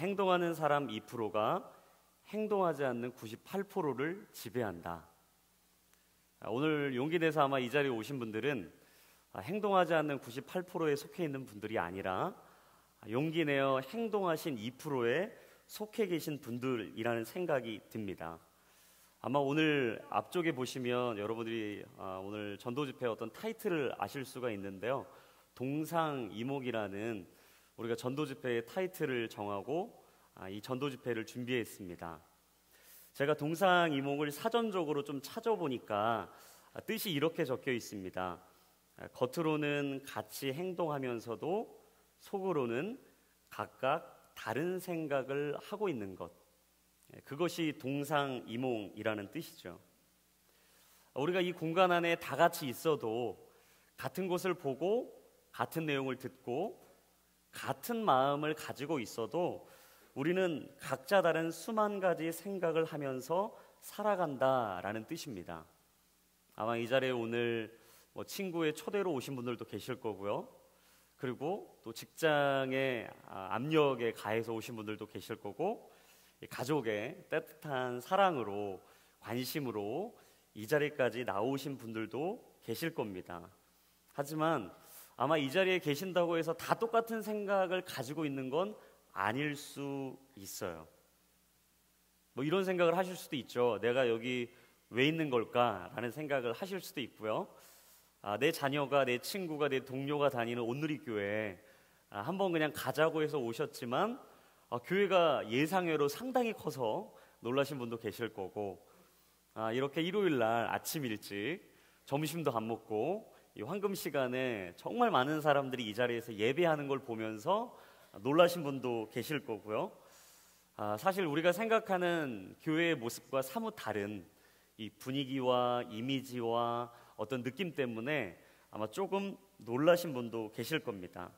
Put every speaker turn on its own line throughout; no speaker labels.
행동하는 사람 2%가 행동하지 않는 98%를 지배한다. 오늘 용기 내서 아마 이 자리에 오신 분들은 행동하지 않는 98%에 속해 있는 분들이 아니라 용기 내어 행동하신 2%에 속해 계신 분들이라는 생각이 듭니다. 아마 오늘 앞쪽에 보시면 여러분들이 오늘 전도 집회 어떤 타이틀을 아실 수가 있는데요. 동상이목이라는 우리가 전도 집회의 타이틀을 정하고 이 전도 집회를 준비했습니다. 제가 동상이목을 사전적으로 좀 찾아보니까 뜻이 이렇게 적혀 있습니다. 겉으로는 같이 행동하면서도 속으로는 각각 다른 생각을 하고 있는 것, 그것이 동상이몽이라는 뜻이죠. 우리가 이 공간 안에 다 같이 있어도 같은 곳을 보고 같은 내용을 듣고 같은 마음을 가지고 있어도 우리는 각자 다른 수만 가지 생각을 하면서 살아간다라는 뜻입니다. 아마 이 자리에 오늘 친구의 초대로 오신 분들도 계실 거고요. 그리고 또 직장의 압력에 가해서 오신 분들도 계실 거고, 가족의 따뜻한 사랑으로, 관심으로 이 자리까지 나오신 분들도 계실 겁니다. 하지만 아마 이 자리에 계신다고 해서 다 똑같은 생각을 가지고 있는 건 아닐 수 있어요. 이런 생각을 하실 수도 있죠. 내가 여기 왜 있는 걸까라는 생각을 하실 수도 있고요. 내 자녀가, 내 친구가, 내 동료가 다니는 온누리교회 한번 그냥 가자고 해서 오셨지만 교회가 예상외로 상당히 커서 놀라신 분도 계실 거고, 이렇게 일요일날 아침 일찍 점심도 안 먹고 이 황금 시간에 정말 많은 사람들이 이 자리에서 예배하는 걸 보면서 놀라신 분도 계실 거고요. 사실 우리가 생각하는 교회의 모습과 사뭇 다른 이 분위기와 이미지와 어떤 느낌 때문에 아마 조금 놀라신 분도 계실 겁니다.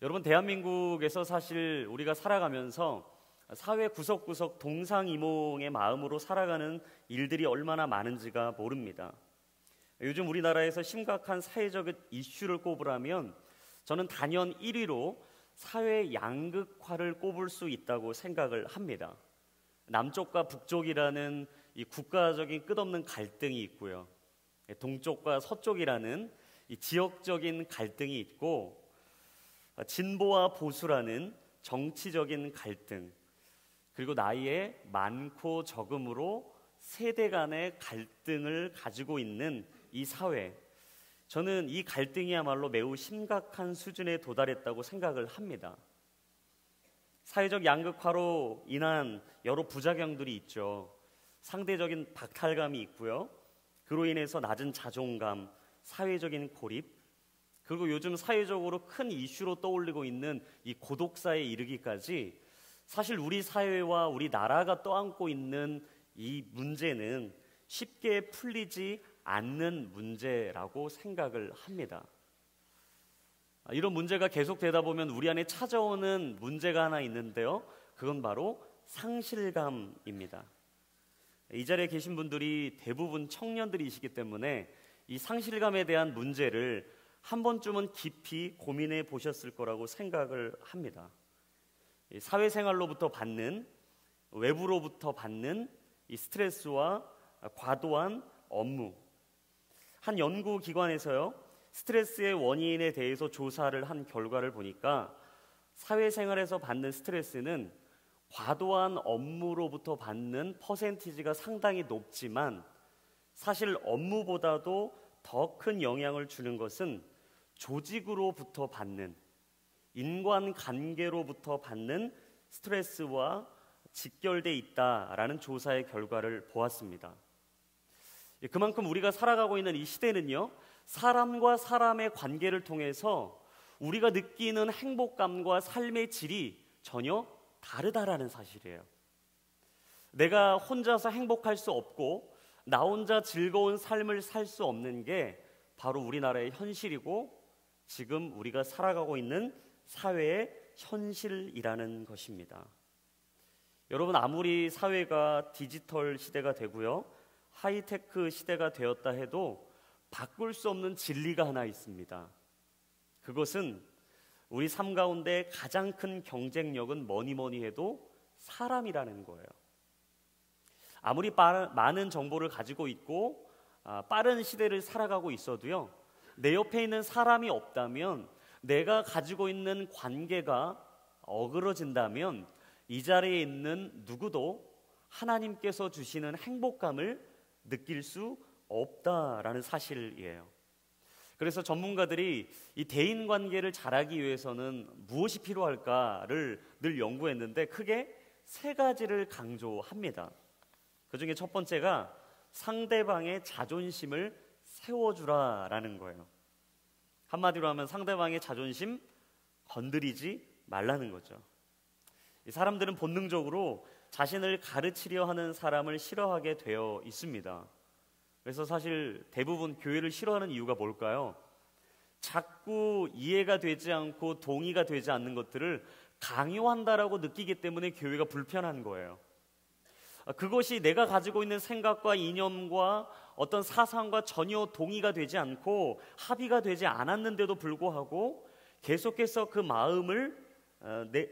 여러분, 대한민국에서 사실 우리가 살아가면서 사회 구석구석 동상이몽의 마음으로 살아가는 일들이 얼마나 많은지가 모릅니다. 요즘 우리나라에서 심각한 사회적 이슈를 꼽으라면 저는 단연 1위로 사회 양극화를 꼽을 수 있다고 생각을 합니다. 남쪽과 북쪽이라는 이 국가적인 끝없는 갈등이 있고요. 동쪽과 서쪽이라는 이 지역적인 갈등이 있고, 진보와 보수라는 정치적인 갈등, 그리고 나이의 많고 적음으로 세대 간의 갈등을 가지고 있는 이 사회, 저는 이 갈등이야말로 매우 심각한 수준에 도달했다고 생각을 합니다. 사회적 양극화로 인한 여러 부작용들이 있죠. 상대적인 박탈감이 있고요. 그로 인해서 낮은 자존감, 사회적인 고립, 그리고 요즘 사회적으로 큰 이슈로 떠올리고 있는 이 고독사에 이르기까지, 사실 우리 사회와 우리 나라가 떠안고 있는 이 문제는 쉽게 풀리지 않는 문제라고 생각을 합니다. 이런 문제가 계속되다 보면 우리 안에 찾아오는 문제가 하나 있는데요. 그건 바로 상실감입니다. 이 자리에 계신 분들이 대부분 청년들이시기 때문에 이 상실감에 대한 문제를 한 번쯤은 깊이 고민해 보셨을 거라고 생각을 합니다. 사회생활로부터 받는, 외부로부터 받는 이 스트레스와 과도한 업무. 한 연구기관에서요, 스트레스의 원인에 대해서 조사를 한 결과를 보니까 사회생활에서 받는 스트레스는 과도한 업무로부터 받는 퍼센티지가 상당히 높지만, 사실 업무보다도 더 큰 영향을 주는 것은 조직으로부터 받는, 인간관계로부터 받는 스트레스와 직결되어 있다라는 조사의 결과를 보았습니다. 그만큼 우리가 살아가고 있는 이 시대는요, 사람과 사람의 관계를 통해서 우리가 느끼는 행복감과 삶의 질이 전혀 다르다라는 사실이에요. 내가 혼자서 행복할 수 없고 나 혼자 즐거운 삶을 살 수 없는 게 바로 우리나라의 현실이고, 지금 우리가 살아가고 있는 사회의 현실이라는 것입니다. 여러분, 아무리 사회가 디지털 시대가 되고요, 하이테크 시대가 되었다 해도 바꿀 수 없는 진리가 하나 있습니다. 그것은 우리 삶 가운데 가장 큰 경쟁력은 뭐니 해도 사람이라는 거예요. 아무리 많은 정보를 가지고 있고 빠른 시대를 살아가고 있어도요, 내 옆에 있는 사람이 없다면, 내가 가지고 있는 관계가 어그러진다면 이 자리에 있는 누구도 하나님께서 주시는 행복감을 느낄 수 없다라는 사실이에요. 그래서 전문가들이 이 대인관계를 잘하기 위해서는 무엇이 필요할까를 늘 연구했는데 크게 세 가지를 강조합니다. 그 중에 첫 번째가 상대방의 자존심을 세워주라라는 거예요. 한마디로 하면 상대방의 자존심 건드리지 말라는 거죠. 이 사람들은 본능적으로 자신을 가르치려 하는 사람을 싫어하게 되어 있습니다. 그래서 사실 대부분 교회를 싫어하는 이유가 뭘까요? 자꾸 이해가 되지 않고 동의가 되지 않는 것들을 강요한다라고 느끼기 때문에 교회가 불편한 거예요. 그것이 내가 가지고 있는 생각과 이념과 어떤 사상과 전혀 동의가 되지 않고 합의가 되지 않았는데도 불구하고 계속해서 그 마음을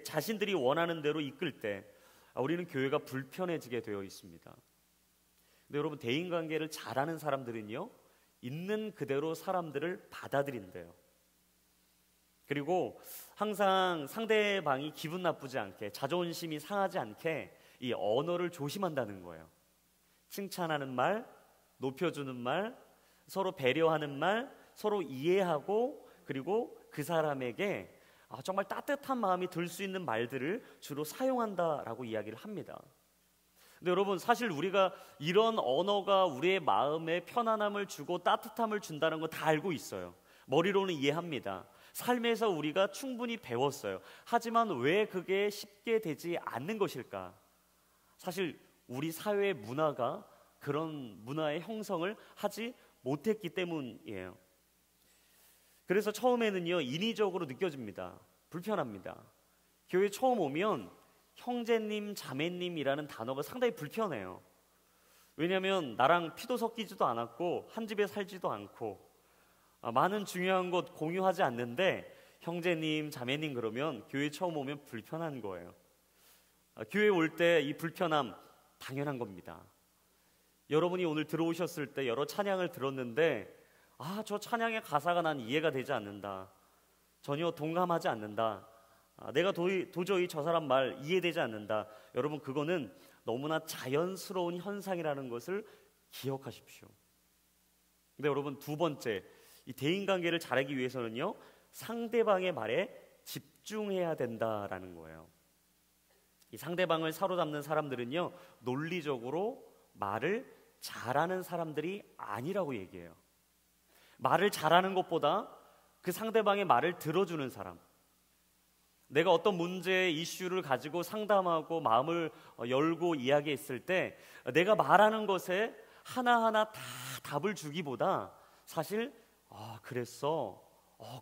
자신들이 원하는 대로 이끌 때 우리는 교회가 불편해지게 되어 있습니다. 근데 여러분, 대인관계를 잘하는 사람들은요, 있는 그대로 사람들을 받아들인대요. 그리고 항상 상대방이 기분 나쁘지 않게, 자존심이 상하지 않게 이 언어를 조심한다는 거예요. 칭찬하는 말, 높여주는 말, 서로 배려하는 말, 서로 이해하고, 그리고 그 사람에게 정말 따뜻한 마음이 들 수 있는 말들을 주로 사용한다라고 이야기를 합니다. 근데 여러분, 사실 우리가 이런 언어가 우리의 마음에 편안함을 주고 따뜻함을 준다는 거 다 알고 있어요. 머리로는 이해합니다. 삶에서 우리가 충분히 배웠어요. 하지만 왜 그게 쉽게 되지 않는 것일까? 사실 우리 사회의 문화가 그런 문화의 형성을 하지 못했기 때문이에요. 그래서 처음에는요, 인위적으로 느껴집니다. 불편합니다. 교회 처음 오면 형제님, 자매님이라는 단어가 상당히 불편해요. 왜냐하면 나랑 피도 섞이지도 않았고 한 집에 살지도 않고 많은 중요한 것 공유하지 않는데 형제님, 자매님 그러면 교회 처음 오면 불편한 거예요. 교회 올 때 이 불편함 당연한 겁니다. 여러분이 오늘 들어오셨을 때 여러 찬양을 들었는데 저 찬양의 가사가 난 이해가 되지 않는다, 전혀 동감하지 않는다, 내가 도저히 저 사람 말 이해되지 않는다. 여러분, 그거는 너무나 자연스러운 현상이라는 것을 기억하십시오. 근데 여러분, 두 번째, 이 대인관계를 잘하기 위해서는요, 상대방의 말에 집중해야 된다라는 거예요. 이 상대방을 사로잡는 사람들은요, 논리적으로 말을 잘하는 사람들이 아니라고 얘기해요. 말을 잘하는 것보다 그 상대방의 말을 들어주는 사람, 내가 어떤 문제, 이슈를 가지고 상담하고 마음을 열고 이야기했을 때 내가 말하는 것에 하나하나 다 답을 주기보다 사실 그랬어,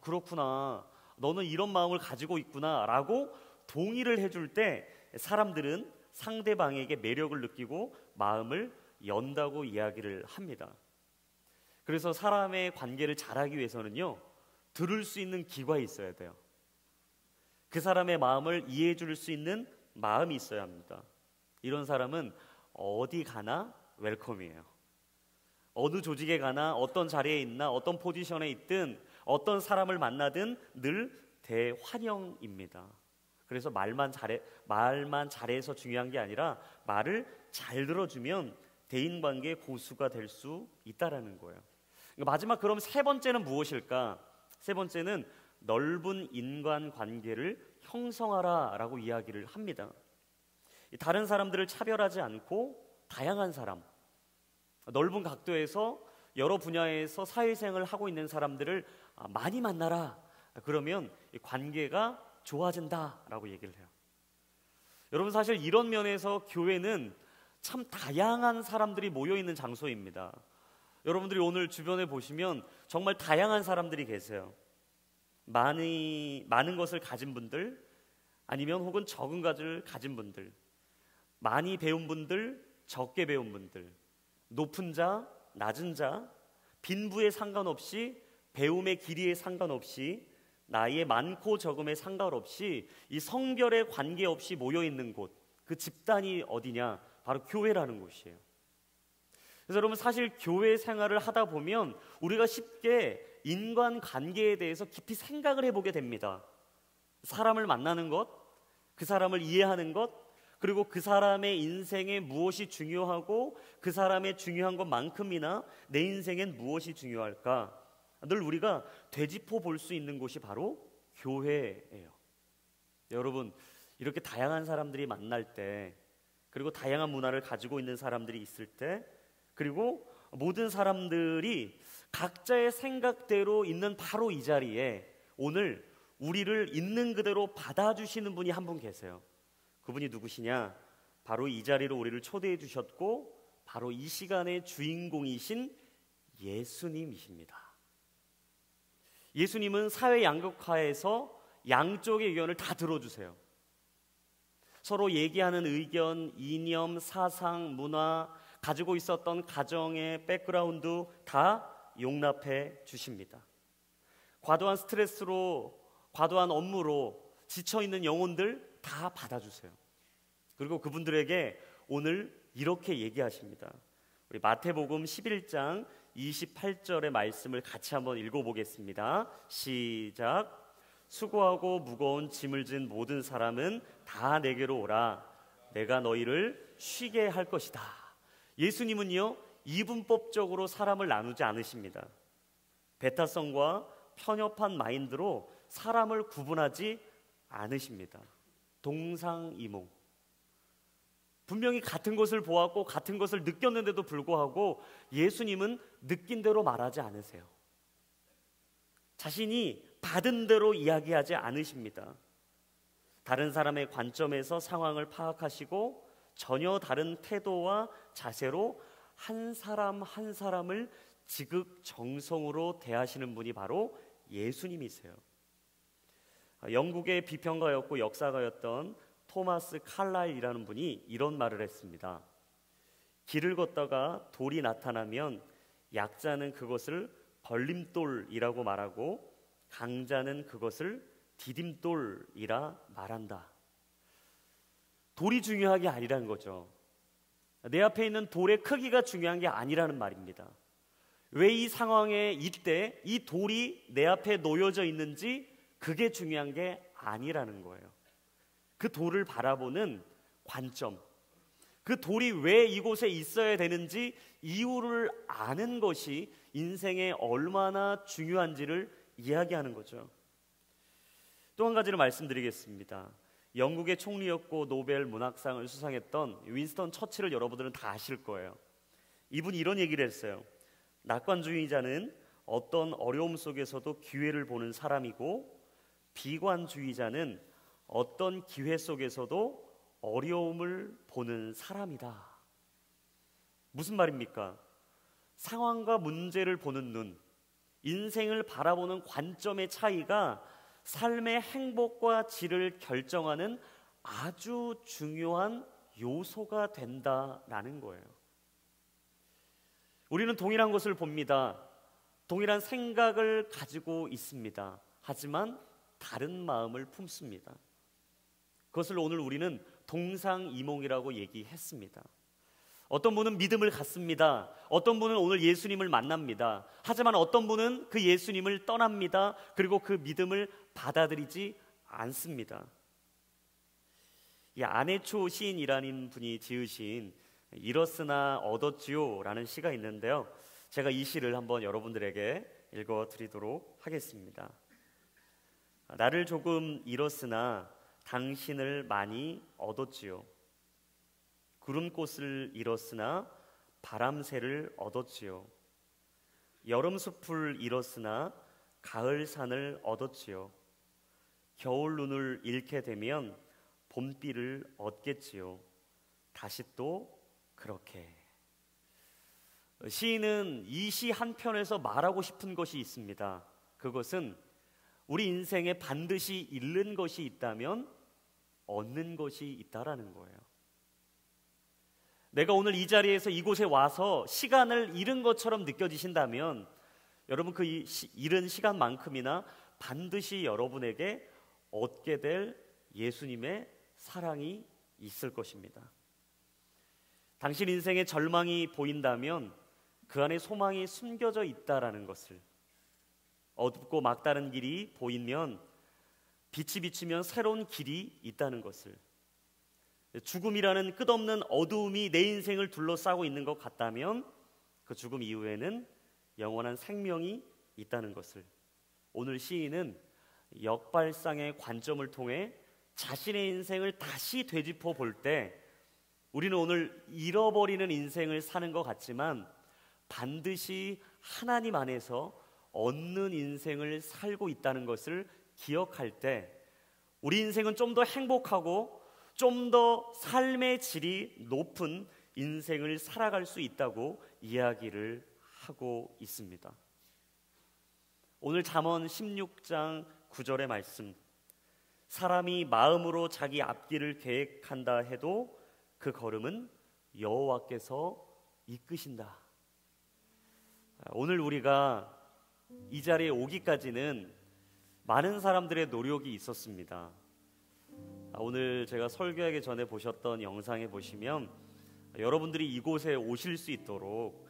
그렇구나, 너는 이런 마음을 가지고 있구나 라고 동의를 해줄 때 사람들은 상대방에게 매력을 느끼고 마음을 연다고 이야기를 합니다. 그래서 사람의 관계를 잘하기 위해서는요, 들을 수 있는 귀가 있어야 돼요. 그 사람의 마음을 이해해 줄 수 있는 마음이 있어야 합니다. 이런 사람은 어디 가나 웰컴이에요. 어느 조직에 가나, 어떤 자리에 있나, 어떤 포지션에 있든, 어떤 사람을 만나든 늘 대환영입니다. 그래서 말만 잘해서 중요한 게 아니라 말을 잘 들어주면 대인관계 고수가 될 수 있다라는 거예요. 마지막, 그럼 세 번째는 무엇일까? 세 번째는 넓은 인간관계를 형성하라라고 이야기를 합니다. 다른 사람들을 차별하지 않고 다양한 사람, 넓은 각도에서 여러 분야에서 사회생활을 하고 있는 사람들을 많이 만나라. 그러면 관계가 좋아진다라고 얘기를 해요. 여러분, 사실 이런 면에서 교회는 참 다양한 사람들이 모여있는 장소입니다. 여러분들이 오늘 주변에 보시면 정말 다양한 사람들이 계세요. 많은 것을 가진 분들, 아니면 혹은 적은 것을 가진 분들, 많이 배운 분들, 적게 배운 분들, 높은 자, 낮은 자, 빈부에 상관없이, 배움의 길이에 상관없이 나이의 많고 적음에 상관없이 이 성별에 관계없이 모여 있는 곳, 그 집단이 어디냐? 바로 교회라는 곳이에요. 그래서 여러분, 사실 교회 생활을 하다 보면 우리가 쉽게 인간 관계에 대해서 깊이 생각을 해보게 됩니다. 사람을 만나는 것, 그 사람을 이해하는 것, 그리고 그 사람의 인생에 무엇이 중요하고 그 사람의 중요한 것만큼이나 내 인생엔 무엇이 중요할까? 늘 우리가 되짚어 볼 수 있는 곳이 바로 교회예요. 여러분, 이렇게 다양한 사람들이 만날 때, 그리고 다양한 문화를 가지고 있는 사람들이 있을 때, 그리고 모든 사람들이 각자의 생각대로 있는 바로 이 자리에 오늘 우리를 있는 그대로 받아주시는 분이 한 분 계세요. 그분이 누구시냐? 바로 이 자리로 우리를 초대해 주셨고 바로 이 시간의 주인공이신 예수님이십니다. 예수님은 사회 양극화에서 양쪽의 의견을 다 들어주세요. 서로 얘기하는 의견, 이념, 사상, 문화, 가지고 있었던 가정의 백그라운드 다 용납해 주십니다. 과도한 스트레스로, 과도한 업무로 지쳐있는 영혼들 다 받아주세요. 그리고 그분들에게 오늘 이렇게 얘기하십니다. 우리 마태복음 11장 28절의 말씀을 같이 한번 읽어보겠습니다. 시작. 수고하고 무거운 짐을 진 모든 사람은 다 내게로 오라. 내가 너희를 쉬게 할 것이다. 예수님은요, 이분법적으로 사람을 나누지 않으십니다. 배타성과 편협한 마인드로 사람을 구분하지 않으십니다. 동상이몽. 분명히 같은 것을 보았고 같은 것을 느꼈는데도 불구하고 예수님은 느낀 대로 말하지 않으세요. 자신이 받은 대로 이야기하지 않으십니다. 다른 사람의 관점에서 상황을 파악하시고 전혀 다른 태도와 자세로 한 사람 한 사람을 지극정성으로 대하시는 분이 바로 예수님이세요. 영국의 비평가였고 역사가였던 토마스 칼라일이라는 분이 이런 말을 했습니다. 길을 걷다가 돌이 나타나면 약자는 그것을 걸림돌이라고 말하고 강자는 그것을 디딤돌이라 말한다. 돌이 중요한 게 아니라는 거죠. 내 앞에 있는 돌의 크기가 중요한 게 아니라는 말입니다. 왜 이 상황에 이때 이 돌이 내 앞에 놓여져 있는지 그게 중요한 게 아니라는 거예요. 그 돌을 바라보는 관점, 그 돌이 왜 이곳에 있어야 되는지 이유를 아는 것이 인생에 얼마나 중요한지를 이야기하는 거죠. 또 한 가지를 말씀드리겠습니다. 영국의 총리였고 노벨 문학상을 수상했던 윈스턴 처칠을 여러분들은 다 아실 거예요. 이분이 이런 얘기를 했어요. 낙관주의자는 어떤 어려움 속에서도 기회를 보는 사람이고 비관주의자는 어떤 기회 속에서도 어려움을 보는 사람이다. 무슨 말입니까? 상황과 문제를 보는 눈, 인생을 바라보는 관점의 차이가 삶의 행복과 질을 결정하는 아주 중요한 요소가 된다라는 거예요. 우리는 동일한 것을 봅니다. 동일한 생각을 가지고 있습니다. 하지만 다른 마음을 품습니다. 그것을 오늘 우리는 동상이몽이라고 얘기했습니다. 어떤 분은 믿음을 갖습니다. 어떤 분은 오늘 예수님을 만납니다. 하지만 어떤 분은 그 예수님을 떠납니다. 그리고 그 믿음을 받아들이지 않습니다. 이 안해초 시인이라는 분이 지으신 이렇으나 얻었지요 라는 시가 있는데요, 제가 이 시를 한번 여러분들에게 읽어드리도록 하겠습니다. 나를 조금 잃었으나 당신을 많이 얻었지요. 구름꽃을 잃었으나 바람새를 얻었지요. 여름숲을 잃었으나 가을산을 얻었지요. 겨울눈을 잃게 되면 봄비를 얻겠지요. 다시 또 그렇게. 시인은 이 시 한편에서 말하고 싶은 것이 있습니다. 그것은 우리 인생에 반드시 잃는 것이 있다면 얻는 것이 있다라는 거예요. 내가 오늘 이 자리에서 이곳에 와서 시간을 잃은 것처럼 느껴지신다면 여러분 그 잃은 시간만큼이나 반드시 여러분에게 얻게 될 예수님의 사랑이 있을 것입니다. 당신 인생에 절망이 보인다면 그 안에 소망이 숨겨져 있다라는 것을, 어둡고 막다른 길이 보이면 빛이 비치면 새로운 길이 있다는 것을, 죽음이라는 끝없는 어두움이 내 인생을 둘러싸고 있는 것 같다면 그 죽음 이후에는 영원한 생명이 있다는 것을 오늘 시인은 역발상의 관점을 통해 자신의 인생을 다시 되짚어 볼 때 우리는 오늘 잃어버리는 인생을 사는 것 같지만 반드시 하나님 안에서 얻는 인생을 살고 있다는 것을 기억할 때 우리 인생은 좀 더 행복하고 좀 더 삶의 질이 높은 인생을 살아갈 수 있다고 이야기를 하고 있습니다. 오늘 잠언 16장 9절의 말씀, 사람이 마음으로 자기 앞길을 계획한다 해도 그 걸음은 여호와께서 이끄신다. 오늘 우리가 이 자리에 오기까지는 많은 사람들의 노력이 있었습니다. 오늘 제가 설교하기 전에 보셨던 영상에 보시면 여러분들이 이곳에 오실 수 있도록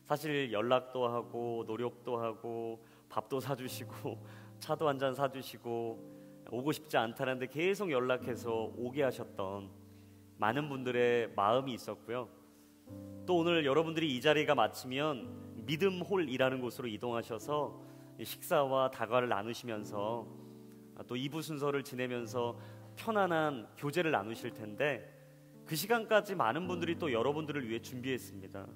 사실 연락도 하고 노력도 하고 밥도 사주시고 차도 한 잔 사주시고 오고 싶지 않다는데 계속 연락해서 오게 하셨던 많은 분들의 마음이 있었고요. 또 오늘 여러분들이 이 자리가 마치면 믿음홀이라는 곳으로 이동하셔서 식사와 다과를 나누시면서 또 2부 순서를 지내면서 편안한 교제를 나누실 텐데 그 시간까지 많은 분들이 또 여러분들을 위해 준비했습니다.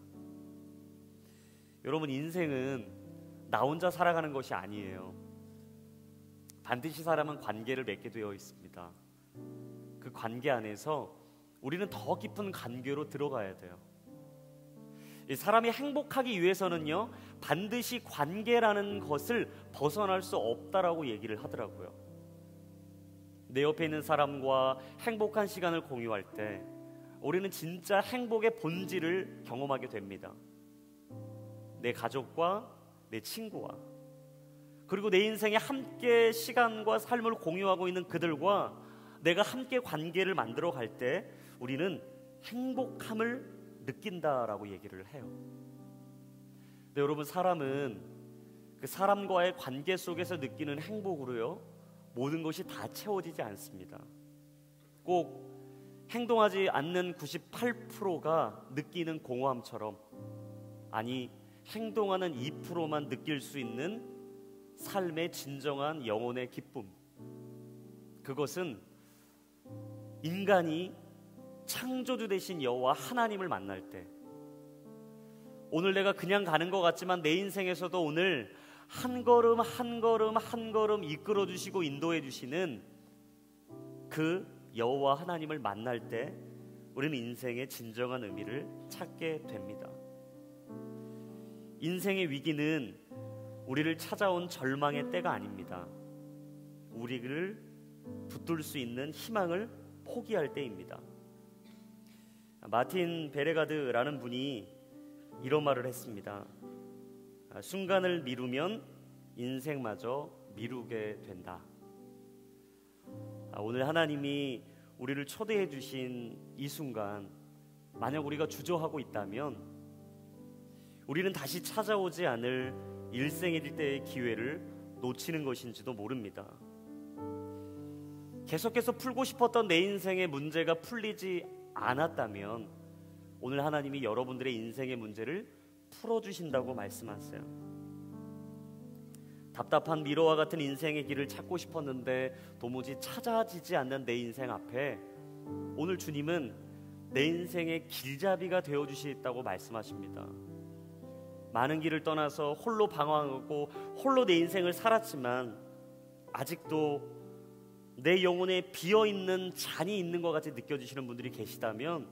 여러분, 인생은 나 혼자 살아가는 것이 아니에요. 반드시 사람은 관계를 맺게 되어 있습니다. 그 관계 안에서 우리는 더 깊은 관계로 들어가야 돼요. 이 사람이 행복하기 위해서는요, 반드시 관계라는 것을 벗어날 수 없다라고 얘기를 하더라고요. 내 옆에 있는 사람과 행복한 시간을 공유할 때 우리는 진짜 행복의 본질을 경험하게 됩니다. 내 가족과 내 친구와 그리고 내 인생에 함께 시간과 삶을 공유하고 있는 그들과 내가 함께 관계를 만들어 갈 때 우리는 행복함을 느낀다라고 얘기를 해요. 근데 여러분, 사람은 그 사람과의 관계 속에서 느끼는 행복으로요, 모든 것이 다 채워지지 않습니다. 꼭 행동하지 않는 98%가 느끼는 공허함처럼, 아니 행동하는 2%만 느낄 수 있는 삶의 진정한 영혼의 기쁨, 그것은 인간이 창조주 되신 여호와 하나님을 만날 때, 오늘 내가 그냥 가는 것 같지만 내 인생에서도 오늘 한 걸음 한 걸음 한 걸음 이끌어 주시고 인도해 주시는 그 여호와 하나님을 만날 때 우리는 인생의 진정한 의미를 찾게 됩니다. 인생의 위기는 우리를 찾아온 절망의 때가 아닙니다. 우리를 붙들 수 있는 희망을 포기할 때입니다. 마틴 베레가드라는 분이 이런 말을 했습니다. 순간을 미루면 인생마저 미루게 된다. 오늘 하나님이 우리를 초대해 주신 이 순간, 만약 우리가 주저하고 있다면 우리는 다시 찾아오지 않을 일생일 때의 기회를 놓치는 것인지도 모릅니다. 계속해서 풀고 싶었던 내 인생의 문제가 풀리지 않았다면 오늘 하나님이 여러분들의 인생의 문제를 풀어주신다고 말씀하세요. 답답한 미로와 같은 인생의 길을 찾고 싶었는데 도무지 찾아지지 않는 내 인생 앞에 오늘 주님은 내 인생의 길잡이가 되어주시겠다고 말씀하십니다. 많은 길을 떠나서 홀로 방황하고 홀로 내 인생을 살았지만 아직도 내 영혼에 비어있는 잔이 있는 것 같이 느껴지시는 분들이 계시다면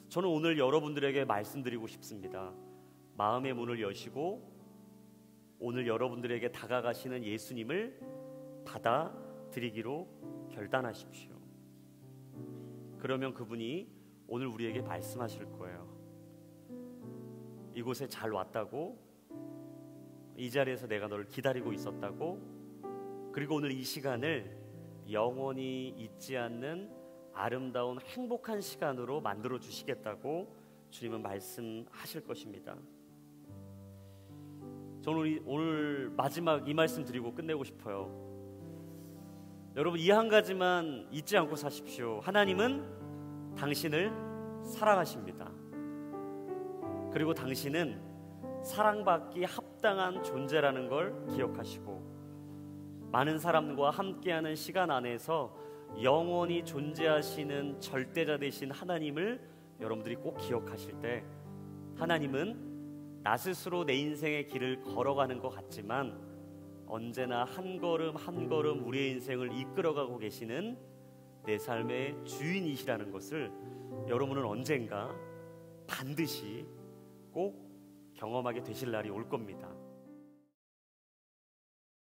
저는 오늘 여러분들에게 말씀드리고 싶습니다. 마음의 문을 여시고 오늘 여러분들에게 다가가시는 예수님을 받아들이기로 결단하십시오. 그러면 그분이 오늘 우리에게 말씀하실 거예요. 이곳에 잘 왔다고, 이 자리에서 내가 너를 기다리고 있었다고, 그리고 오늘 이 시간을 영원히 잊지 않는 아름다운 행복한 시간으로 만들어 주시겠다고 주님은 말씀하실 것입니다. 저는 오늘 마지막 이 말씀 드리고 끝내고 싶어요. 여러분, 이 한 가지만 잊지 않고 사십시오. 하나님은 당신을 사랑하십니다. 그리고 당신은 사랑받기 합당한 존재라는 걸 기억하시고, 많은 사람과 함께하는 시간 안에서 영원히 존재하시는 절대자 되신 하나님을 여러분들이 꼭 기억하실 때, 하나님은 나 스스로 내 인생의 길을 걸어가는 것 같지만 언제나 한 걸음 한 걸음 우리의 인생을 이끌어가고 계시는 내 삶의 주인이시라는 것을 여러분은 언젠가 반드시 꼭 경험하게 되실 날이 올 겁니다.